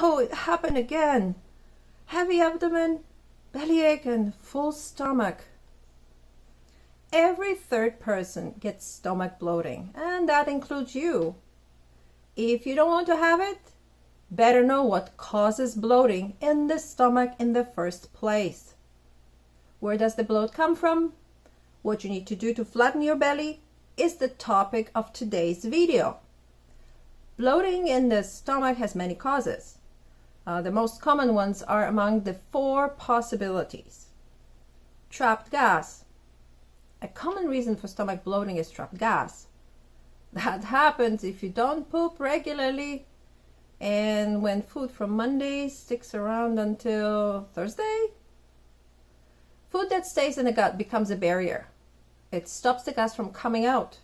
Oh, it happened again. Heavy abdomen, bellyache, and full stomach. Every third person gets stomach bloating, and that includes you. If you don't want to have it, better know what causes bloating in the stomach in the first place. Where does the bloat come from? What you need to do to flatten your belly is the topic of today's video. Bloating in the stomach has many causes. The most common ones are among the 4 possibilities. Trapped gas. A common reason for stomach bloating is trapped gas. That happens if you don't poop regularly and when food from Monday sticks around until Thursday. Food that stays in the gut becomes a barrier. It stops the gas from coming out.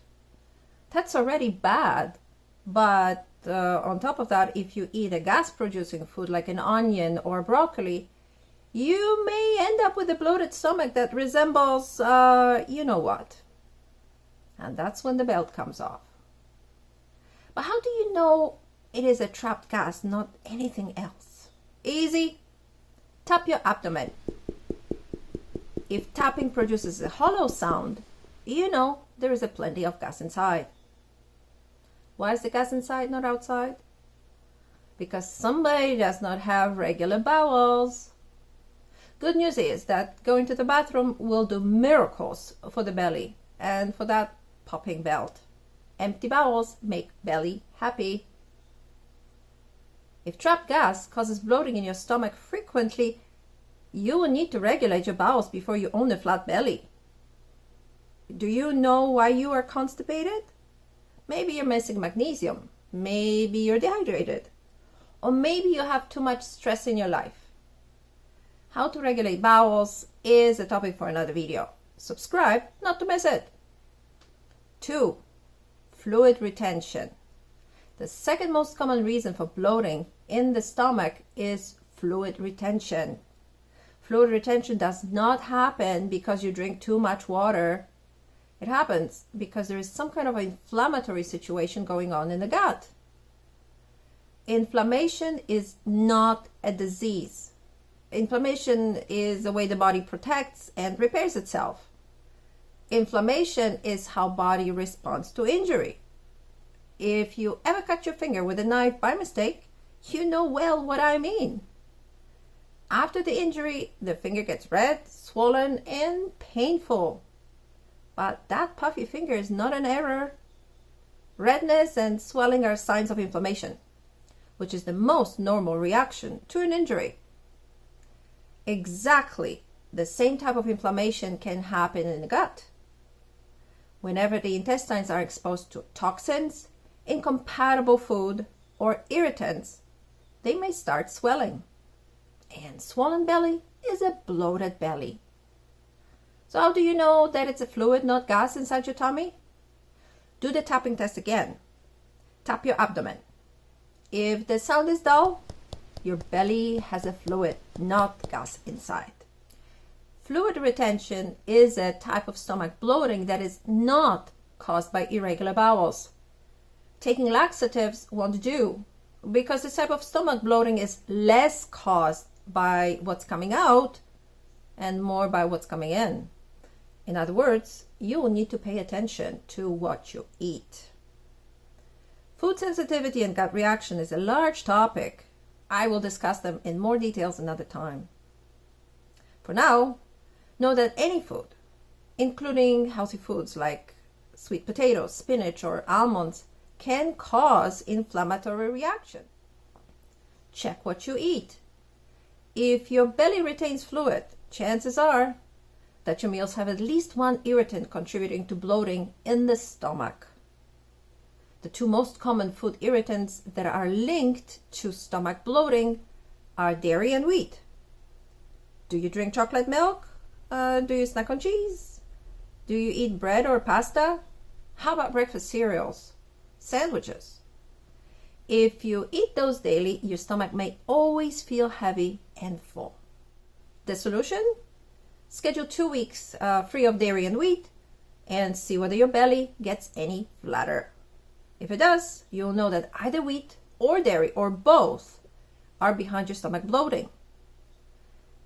That's already bad, but on top of that, if you eat a gas-producing food like an onion or broccoli, you may end up with a bloated stomach that resembles you know what. And that's when the belt comes off. But how do you know it is a trapped gas, not anything else? Easy. Tap your abdomen. If tapping produces a hollow sound, you know there is a plenty of gas inside. Why is the gas inside, not outside? Because somebody does not have regular bowels. Good news is that going to the bathroom will do miracles for the belly and for that popping belt. Empty bowels make belly happy. If trapped gas causes bloating in your stomach frequently, you will need to regulate your bowels before you own a flat belly. Do you know why you are constipated? Maybe you're missing magnesium. Maybe you're dehydrated. Or maybe you have too much stress in your life. How to regulate bowels is a topic for another video. Subscribe not to miss it. 2. Fluid retention. The second most common reason for bloating in the stomach is fluid retention. Fluid retention does not happen because you drink too much water. It happens because there is some kind of inflammatory situation going on in the gut. Inflammation is not a disease. Inflammation is the way the body protects and repairs itself. Inflammation is how body responds to injury. If you ever cut your finger with a knife by mistake, you know well what I mean. After the injury, the finger gets red, swollen, and painful. But that puffy finger is not an error. Redness and swelling are signs of inflammation, which is the most normal reaction to an injury. Exactly the same type of inflammation can happen in the gut. Whenever the intestines are exposed to toxins, incompatible food, or irritants, they may start swelling. And swollen belly is a bloated belly. So how do you know that it's a fluid, not gas inside your tummy? Do the tapping test again. Tap your abdomen. If the sound is dull, your belly has a fluid, not gas inside. Fluid retention is a type of stomach bloating that is not caused by irregular bowels. Taking laxatives won't do because this type of stomach bloating is less caused by what's coming out and more by what's coming in. In other words, you will need to pay attention to what you eat. Food sensitivity and gut reaction is a large topic. I will discuss them in more details another time. For now, know that any food, including healthy foods like sweet potatoes, spinach, or almonds, can cause inflammatory reaction. Check what you eat. If your belly retains fluid, chances are that your meals have at least one irritant contributing to bloating in the stomach. The 2 most common food irritants that are linked to stomach bloating are dairy and wheat. Do you drink chocolate milk? Do you snack on cheese? Do you eat bread or pasta? How about breakfast cereals? Sandwiches? If you eat those daily, your stomach may always feel heavy and full. The solution? Schedule 2 weeks free of dairy and wheat and see whether your belly gets any flatter. If it does, you'll know that either wheat or dairy or both are behind your stomach bloating.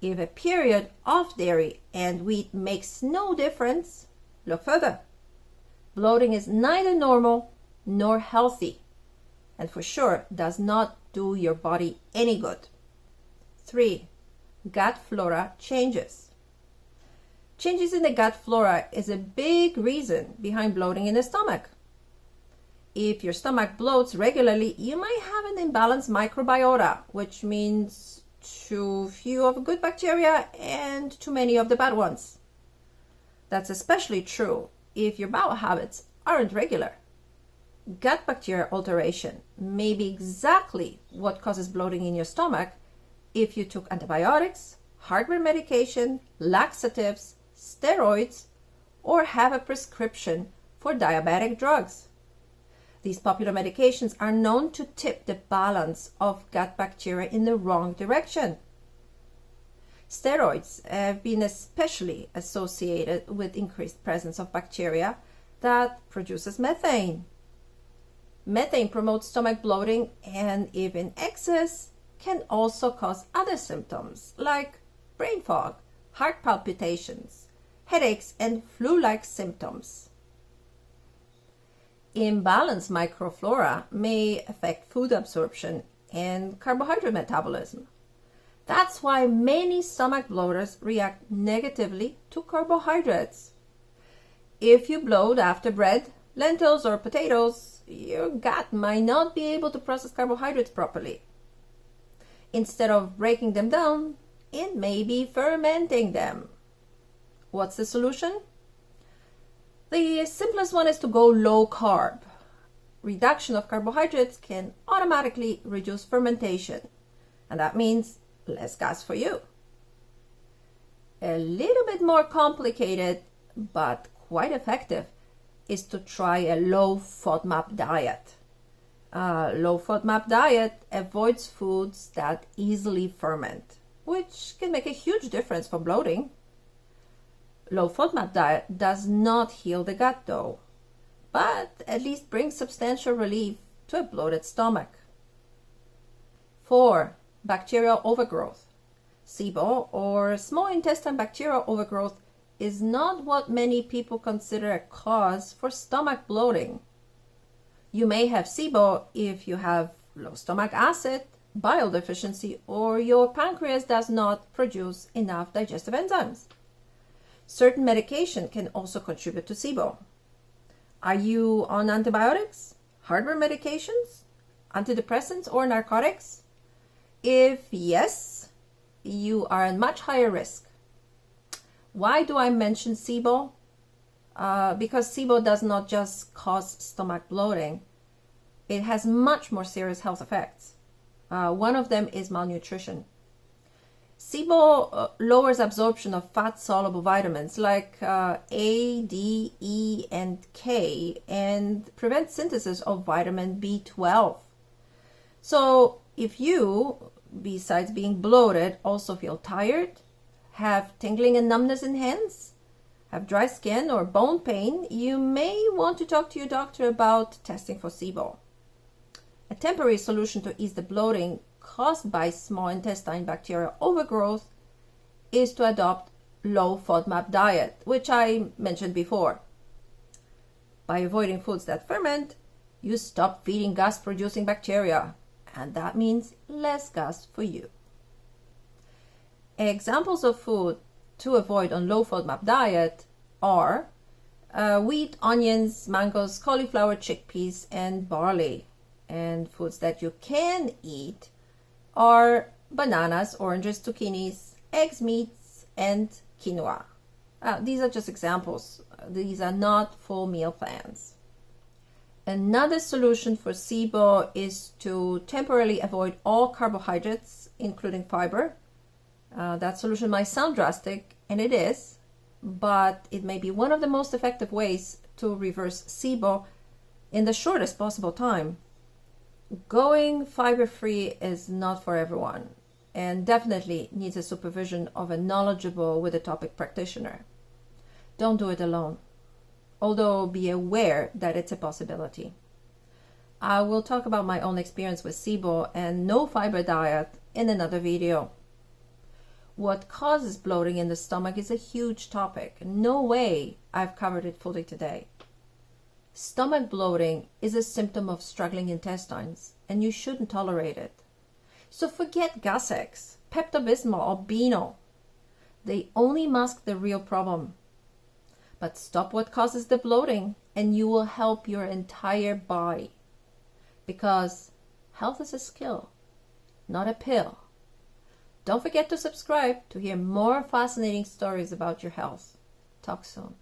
If a period of dairy and wheat makes no difference, look further. Bloating is neither normal nor healthy, and for sure does not do your body any good. 3. Gut flora changes. Changes in the gut flora is a big reason behind bloating in the stomach. If your stomach bloats regularly, you might have an imbalanced microbiota, which means too few of good bacteria and too many of the bad ones. That's especially true if your bowel habits aren't regular. Gut bacteria alteration may be exactly what causes bloating in your stomach if you took antibiotics, heartburn medication, laxatives, steroids, or have a prescription for diabetic drugs. These popular medications are known to tip the balance of gut bacteria in the wrong direction. Steroids have been especially associated with increased presence of bacteria that produces methane. Methane promotes stomach bloating and, if in excess, can also cause other symptoms like brain fog, heart palpitations, headaches, and flu-like symptoms. Imbalanced microflora may affect food absorption and carbohydrate metabolism. That's why many stomach bloaters react negatively to carbohydrates. If you bloat after bread, lentils, or potatoes, your gut might not be able to process carbohydrates properly. Instead of breaking them down, it may be fermenting them. What's the solution? The simplest one is to go low carb. Reduction of carbohydrates can automatically reduce fermentation, and that means less gas for you. A little bit more complicated, but quite effective, is to try a low FODMAP diet. Low FODMAP diet avoids foods that easily ferment, which can make a huge difference for bloating. Low FODMAP diet does not heal the gut though, but at least brings substantial relief to a bloated stomach. 4. Bacterial overgrowth. SIBO, or small intestine bacterial overgrowth, is not what many people consider a cause for stomach bloating. You may have SIBO if you have low stomach acid, bile deficiency, or your pancreas does not produce enough digestive enzymes. Certain medication can also contribute to SIBO. Are you on antibiotics, heartburn medications, antidepressants, or narcotics? If yes, you are at much higher risk. Why do I mention SIBO? Because SIBO does not just cause stomach bloating. It has much more serious health effects. One of them is malnutrition. SIBO lowers absorption of fat-soluble vitamins like A, D, E, and K, and prevents synthesis of vitamin B12. So if you, besides being bloated, also feel tired, have tingling and numbness in hands, have dry skin or bone pain, you may want to talk to your doctor about testing for SIBO. A temporary solution to ease the bloating caused by small intestine bacterial overgrowth is to adopt low FODMAP diet, which I mentioned before. By avoiding foods that ferment, you stop feeding gas-producing bacteria, and that means less gas for you. Examples of food to avoid on low FODMAP diet are wheat, onions, mangoes, cauliflower, chickpeas, and barley. And foods that you can eat are bananas, oranges, zucchinis, eggs, meats, and quinoa. These are just examples. These are not full meal plans. Another solution for SIBO is to temporarily avoid all carbohydrates, including fiber. That solution might sound drastic, and it is, but it may be one of the most effective ways to reverse SIBO in the shortest possible time. Going fiber-free is not for everyone, and definitely needs the supervision of a knowledgeable with the topic practitioner. Don't do it alone, although be aware that it's a possibility. I will talk about my own experience with SIBO and no fiber diet in another video. What causes bloating in the stomach is a huge topic. No way I've covered it fully today. Stomach bloating is a symptom of struggling intestines, and you shouldn't tolerate it. So forget Gas-X, Pepto-Bismol, or Beano. They only mask the real problem. But stop what causes the bloating, and you will help your entire body. Because health is a skill, not a pill. Don't forget to subscribe to hear more fascinating stories about your health. Talk soon.